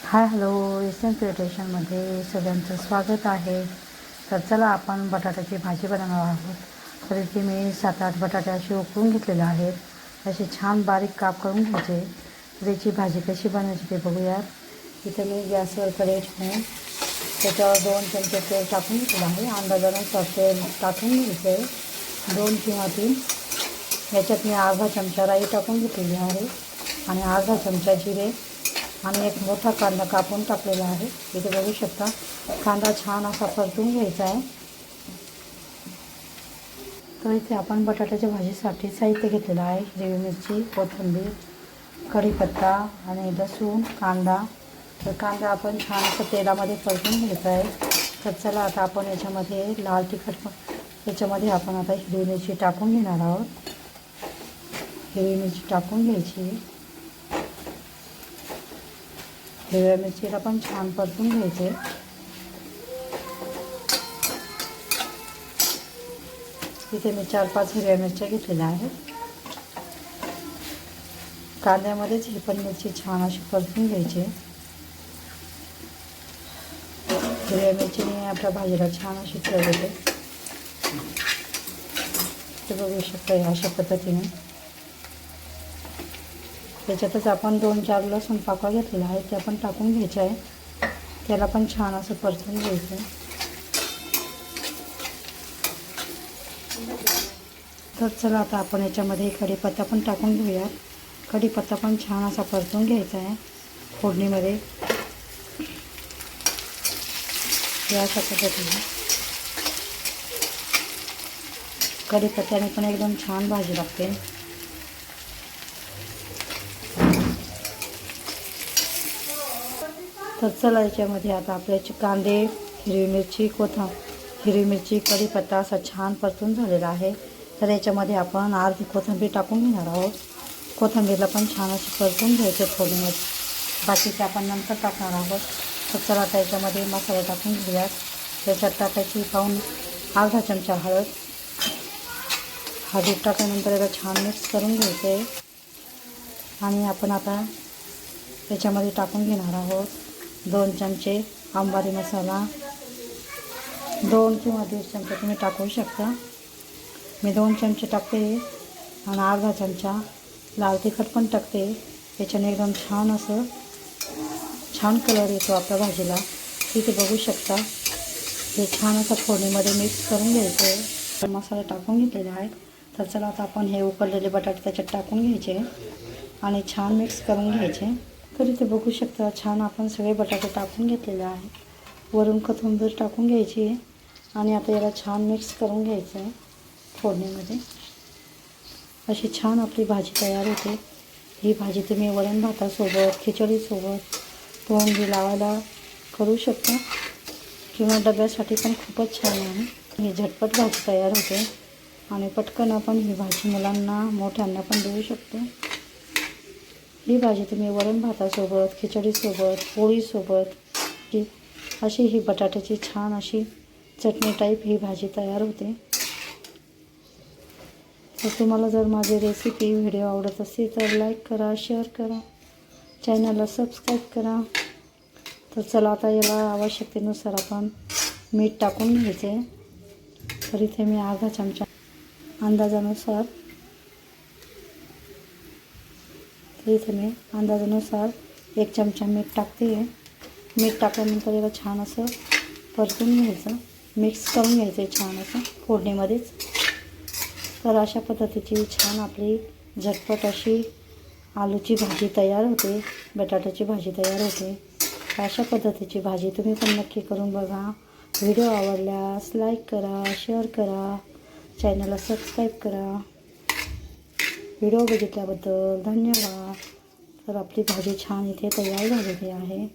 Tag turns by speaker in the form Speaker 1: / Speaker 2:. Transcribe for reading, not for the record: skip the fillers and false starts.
Speaker 1: Hi hello Asian क्रिएटेशनमध्ये सगळ्यांचं स्वागत आहे. तर चला आपण बटाट्याची भाजी बनवणार आहोत. तर इथे मी 7-8 बटाटे असे उकळून घेतलेले आहेत. असे छान बारीक काप करून घ्यायचे. त्याची भाजी कशी बनवायची ते बघूयात. इथे मी गॅसवर कढई ठेवून त्याच्यावर 2 चमचे तेल टाकून घेतलेलं आहे. अंदाजानुसार तेल टाकून घ्यायचं आहे. 2 किंवा 3. याच्यात मी अर्धा चमचा राई टाकून घेतलेली आहे आणि अर्धा चमचा जिरे आणि एक मोठा कांदा कापून टाकलेला आहे. इथे बघू शकता कांदा छान असा परतून घ्यायचा आहे. तर इथे आपण बटाट्याच्या भाजीसाठी साहित्य घेतलेलं आहे. हिरवी मिरची, कोथिंबीर, कढीपत्ता आणि लसूण, कांदा. तर कांदा आपण छान असं तेलामध्ये परतून घ्यायचा आहे. तर चला आता आपण याच्यामध्ये लाल तिखट याच्यामध्ये आपण आता हिरवी मिरची टाकून घेणार आहोत. हिरवी मिरची टाकून घ्यायची. हिरव्या मिरचीला पण छान परतून घ्यायचे. इथे मी 4-5 हिरव्या मिरच्या घेतलेल्या आहेत. कांद्यामध्येच ही पण मिरची छान अशी परतून घ्यायची. हिरव्या मिरचीने आपल्या भाजीला छान अशी चव येते. ते बघू शकता अशा पद्धतीने. त्याच्यातच आपण 2-4 लसूण पाकळ्या घेतलेल्या आहेत त्या पण टाकून घ्यायच्या आहे. त्याला पण छान असं परतून घ्यायचं. तर चला आता आपण याच्यामध्ये कढीपत्ता पण टाकून घेऊयात. कढीपत्ता पण छान असा परतून घ्यायचा आहे फोडणीमध्ये. अशा पद्धतीने कढीपत्त्याने पण एकदम छान भाजी लागते. तर चला याच्यामध्ये आता आपल्याचे कांदे, हिरवी मिरची, कढीपत्ता असा छान परतून झालेला आहे. तर याच्यामध्ये आपण अर्धी कोथिंबीर टाकून घेणार आहोत. कोथिंबीरला पण छान अशी परतून घ्यायचे फोडणीमध्ये. बाकीचे आपण नंतर टाकणार आहोत. तर चला आता याच्यामध्ये मसाले टाकून घेऊयात. त्याच्यात टाकायची अर्धा चमचा हळद टाकल्यानंतर याला छान मिक्स करून घ्यायचं आहे. आणि आपण आता याच्यामध्ये टाकून घेणार आहोत 2 चमचे अंबारी मसाला. 2 किंवा 1.5 चमचे तुम्ही टाकू शकता. मी 2 चमचे टाकते आणि अर्धा चमचा लाल तिखट पण टाकते. याच्याने एकदम छान कलर येतो आपल्या भाजीला. तिथे बघू शकता हे छान असं फोडणीमध्ये मिक्स करून घ्यायचं आहे. मसाला टाकून घेतलेला आहे. तर चला आता आपण हे उकडलेले बटाटे त्याच्यात टाकून घ्यायचे आणि छान मिक्स करून घ्यायचे. तर इथे बघू शकता छान आपण सगळे बटाटे टाकून घेतलेले आहे. वरून कोथिंबीर टाकून घ्यायची आणि आता याला छान मिक्स करून घ्यायचं आहे फोडणीमध्ये. अशी छान आपली भाजी तयार होते. ही भाजी तुम्ही वरण भातासोबत, खिचडीसोबत, तोंडी लावायला करू शकता किंवा डब्यासाठी पण खूपच छान आहे. ही झटपट भाजी तयार होते आणि पटकन आपण ही भाजी मुलांना, मोठ्यांना पण देऊ शकतो. ही भाजी तुम्ही वरण भातासोबत, खिचडीसोबत, पोळीसोबत अशी ही बटाट्याची छान अशी चटणी टाईप ही भाजी तयार होते. तर तुम्हाला जर माझी रेसिपी व्हिडिओ आवडत असेल तर लाईक करा, शेअर करा, चॅनलला सबस्क्राईब करा. तर चला आता याला आवश्यकतेनुसार आपण मीठ टाकून घ्यायचे. तर इथे मी अर्धा चमचा अंदाजानुसार 1 चमचा मीठ टाकते. मीठ टाकल्यानंतर याला छान असं परतून घ्यायचं, मिक्स करून घ्यायचं छान असं फोडणीमध्येच. तर अशा पद्धतीची छान आपली झटपट अशी आलूची भाजी तयार होते, बटाट्याची भाजी तयार होते. अशा पद्धतीची भाजी तुम्ही पण नक्की करून बघा. व्हिडिओ आवडल्यास लाईक करा, शेअर करा, चॅनलला सबस्क्राईब करा. व्हिडिओ बघितल्याबद्दल धन्यवाद. तर आपली भाजी छान इथे तयार झालेली आहे.